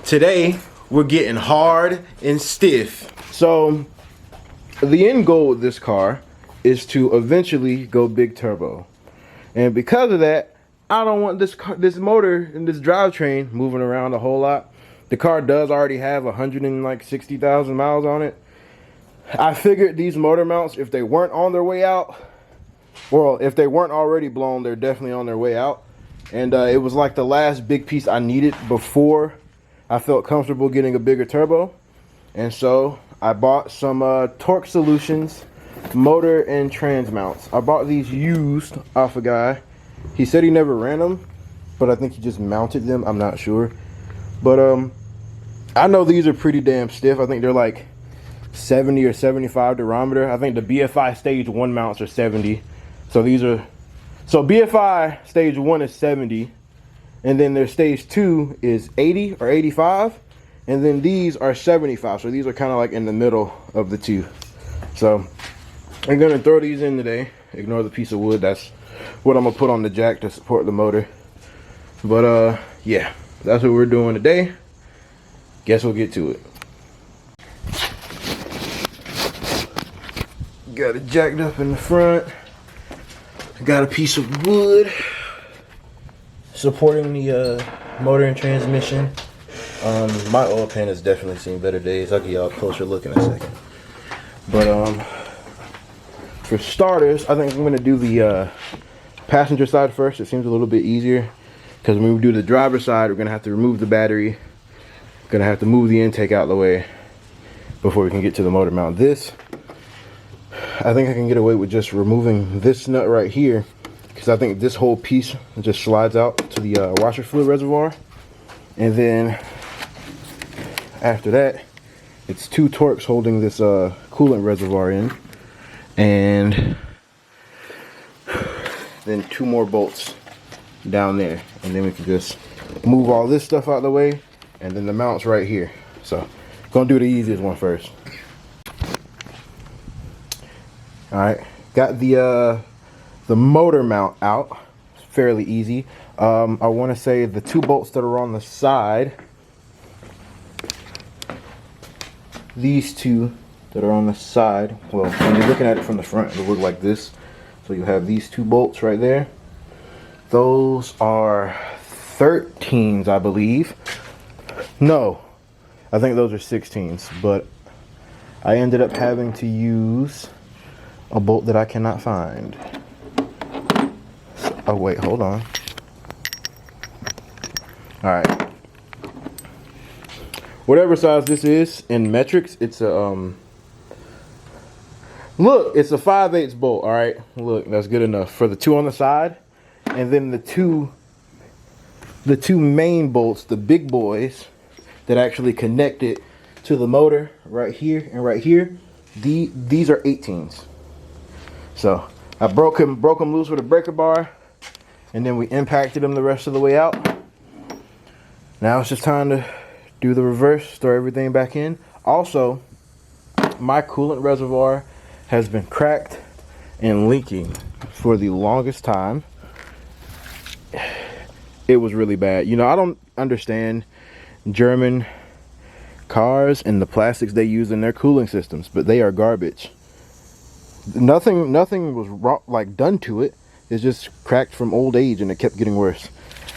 Today, we're getting hard and stiff. So, the end goal with this car is to eventually go big turbo. And because of that, I don't want this motor and this drivetrain moving around a whole lot. The car does already have 160,000 miles on it. I figured these motor mounts, if they weren't on their way out, well, if they weren't already blown, they're definitely on their way out. And it was like the last big piece I needed before I felt comfortable getting a bigger turbo. And so I bought some Torque Solutions motor and trans mounts. I bought these used off a guy. He said he never ran them, but I think he just mounted them. I'm not sure. But I know these are pretty damn stiff. I think they're like 70 or 75 durometer. I think the BFI stage 1 mounts are 70. So these are, so BFI stage 1 is 70. And then their stage 2 is 80 or 85. And then these are 75. So these are kind of like in the middle of the two. So I'm going to throw these in today. Ignore the piece of wood. That's what I'm going to put on the jack to support the motor. But yeah, that's what we're doing today. Guess we'll get to it. Got it jacked up in the front. Got a piece of wood supporting the motor and transmission. My oil pan has definitely seen better days. I'll give y'all a closer look in a second. But for starters, I think I'm gonna do the passenger side first. It seems a little bit easier because when we do the driver's side, we're gonna have to remove the battery. Gonna have to move the intake out of the way before we can get to the motor mount. This, I think I can get away with just removing this nut right here, because I think this whole piece just slides out to the washer fluid reservoir. And then after that, it's 2 Torques holding this coolant reservoir in, and then 2 more bolts down there, and then we can just move all this stuff out of the way, and then the mounts right here. So gonna do the easiest one first. All right, got the motor mount out. It's fairly easy. I want to say the 2 bolts that are on the side, these 2 that are on the side, well, when you're looking at it from the front, it'll look like this. So you have these 2 bolts right there. Those are 13s, I believe. No, I think those are 16s, but I ended up having to use a bolt that I cannot find. Oh wait, hold on. All right. Whatever size this is in metrics, it's a look, it's a 5/8 bolt. All right, look, that's good enough for the 2 on the side, and then the two main bolts, the big boys that actually connect it to the motor right here and right here. These are 18s. So I broke them loose with a breaker bar, and then we impacted them the rest of the way out. Now it's just time to do the reverse, throw everything back in. Also, my coolant reservoir has been cracked and leaking for the longest time. It was really bad. You know, I don't understand German cars and the plastics they use in their cooling systems, but they are garbage. Nothing was wrong, like done to it. It's just cracked from old age, and it kept getting worse.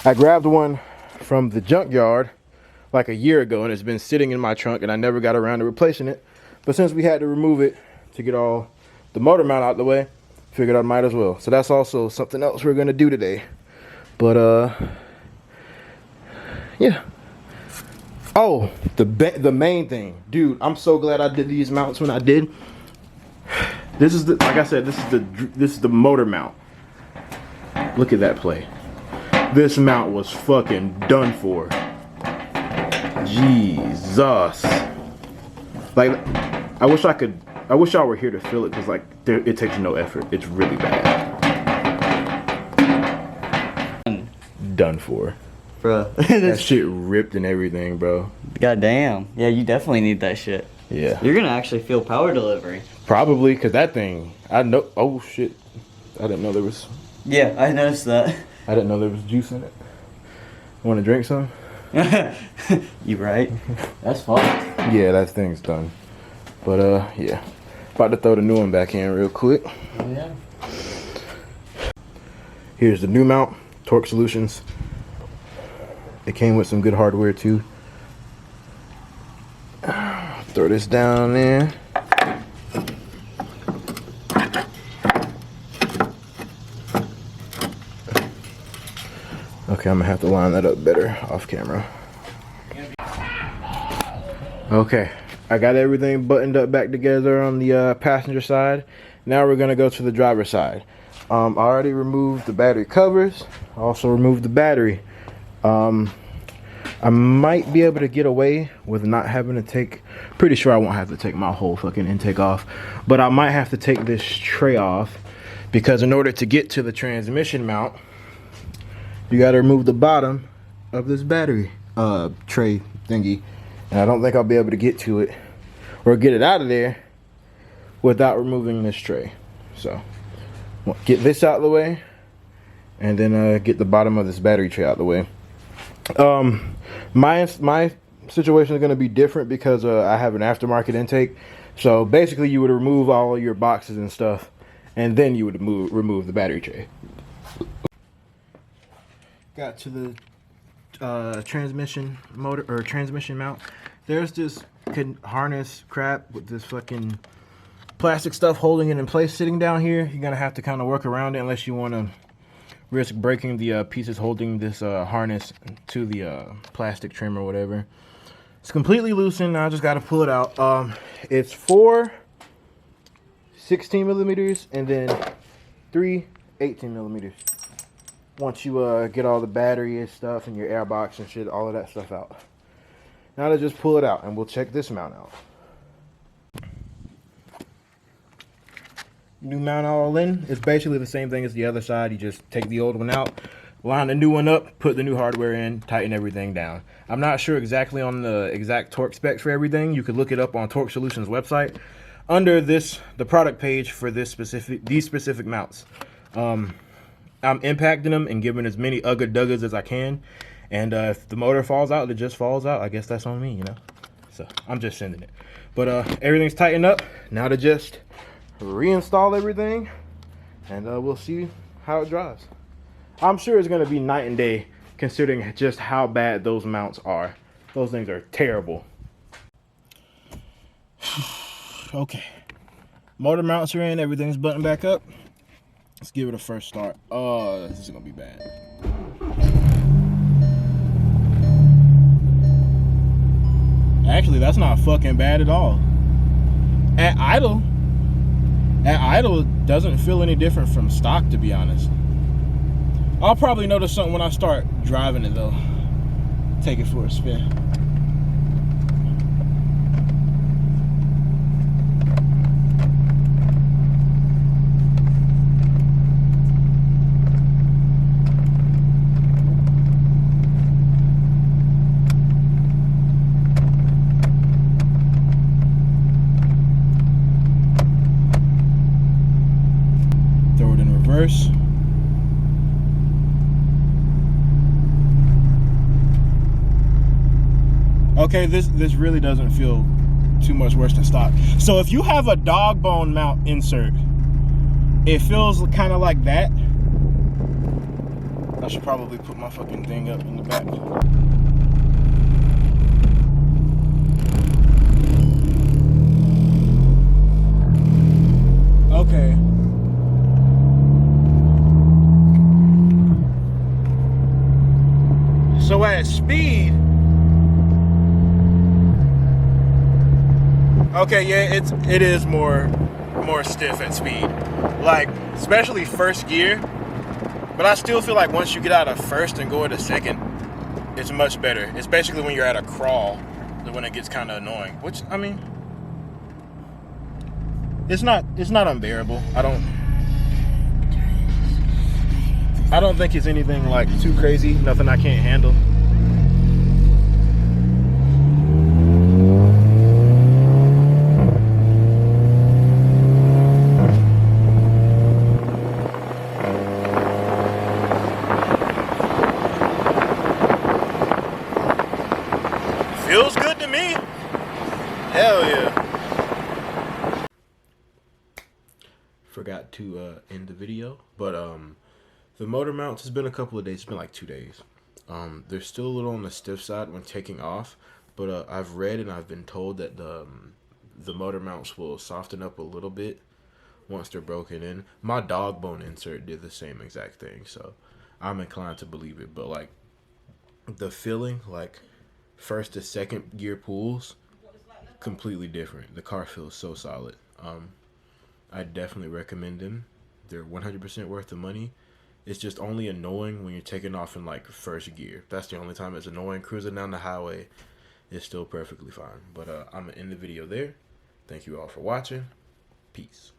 I grabbed one from the junkyard like a year ago, and it's been sitting in my trunk, and I never got around to replacing it. But since we had to remove it to get all the motor mount out the way, figured I might as well. So that's also something else we're gonna do today. But yeah. Oh, the main thing, dude. I'm so glad I did these mounts when I did. This is the, like I said, this is the motor mount. Look at that play. This mount was fucking done for. Jesus. Like, I wish y'all were here to feel it, because like it takes no effort. It's really bad. Done for. Bro. That shit ripped and everything, bro. God damn. Yeah, you definitely need that shit. Yeah. You're gonna actually feel power delivery. Probably, because that thing, I know, oh shit. I didn't know there was. Yeah, I noticed that. I didn't know there was juice in it. Want to drink some? You right? That's fun. Yeah, that thing's done. But yeah. About to throw the new one back in real quick. Yeah. Here's the new mount, Torque Solutions. It came with some good hardware too. Throw this down there. Okay, I'm gonna have to line that up better off camera. Okay, I got everything buttoned up back together on the passenger side. Now we're gonna go to the driver's side. I already removed the battery covers. I also removed the battery. I might be able to get away with not having to take, pretty sure I won't have to take my whole fucking intake off, but I might have to take this tray off because in order to get to the transmission mount, you got to remove the bottom of this battery tray thingy, and I don't think I'll be able to get to it or get it out of there without removing this tray. So get this out of the way and then get the bottom of this battery tray out of the way. My situation is going to be different because I have an aftermarket intake. So basically you would remove all of your boxes and stuff and then you would remove the battery tray. Got to the transmission motor or transmission mount. There's this harness crap with this fucking plastic stuff holding it in place sitting down here. You're gonna have to kind of work around it unless you want to risk breaking the pieces holding this harness to the plastic trim or whatever. It's completely loosened. I just got to pull it out. It's 4 16 millimeters and then 3 18 millimeters. Once you get all the battery and stuff and your air box and shit, all of that stuff out. Now to just pull it out and we'll check this mount out. New mount all in. It's basically the same thing as the other side. You just take the old one out, line the new one up, put the new hardware in, tighten everything down. I'm not sure exactly on the exact torque specs for everything. You could look it up on Torque Solutions website under the product page for these specific mounts. I'm impacting them and giving as many ugga-duggas as I can. And if the motor falls out, it just falls out. I guess that's on me, you know. So I'm just sending it. But everything's tightened up. Now to just reinstall everything. And we'll see how it drives. I'm sure it's going to be night and day considering just how bad those mounts are. Those things are terrible. Okay. Motor mounts are in. Everything's buttoned back up. Let's give it a first start. Oh, this is gonna be bad. Actually, that's not fucking bad at all. At idle, it doesn't feel any different from stock, to be honest. I'll probably notice something when I start driving it though. Take it for a spin. Reverse. Okay, this really doesn't feel too much worse than stock. So if you have a dog bone mount insert, it feels kind of like that. I should probably put my fucking thing up in the back. Okay. So at speed, okay, yeah, it is more stiff at speed, like especially first gear. But I still feel like once you get out of first and go into second, it's much better. Especially when you're at a crawl, when it gets kind of annoying. Which I mean, it's not unbearable. I don't think it's anything like too crazy, nothing I can't handle. Feels good to me. Hell yeah. Forgot to end the video, but the motor mounts has been a couple of days. It's been like 2 days. They're still a little on the stiff side when taking off, but I've read and I've been told that the motor mounts will soften up a little bit once they're broken in. My dog bone insert did the same exact thing, so I'm inclined to believe it. But like the feeling, like first to second gear pulls, completely different. The car feels so solid. I definitely recommend them. They're 100% worth the money. It's just only annoying when you're taking off in like first gear. That's the only time it's annoying. Cruising down the highway is still perfectly fine. But I'm gonna end the video there. Thank you all for watching. Peace.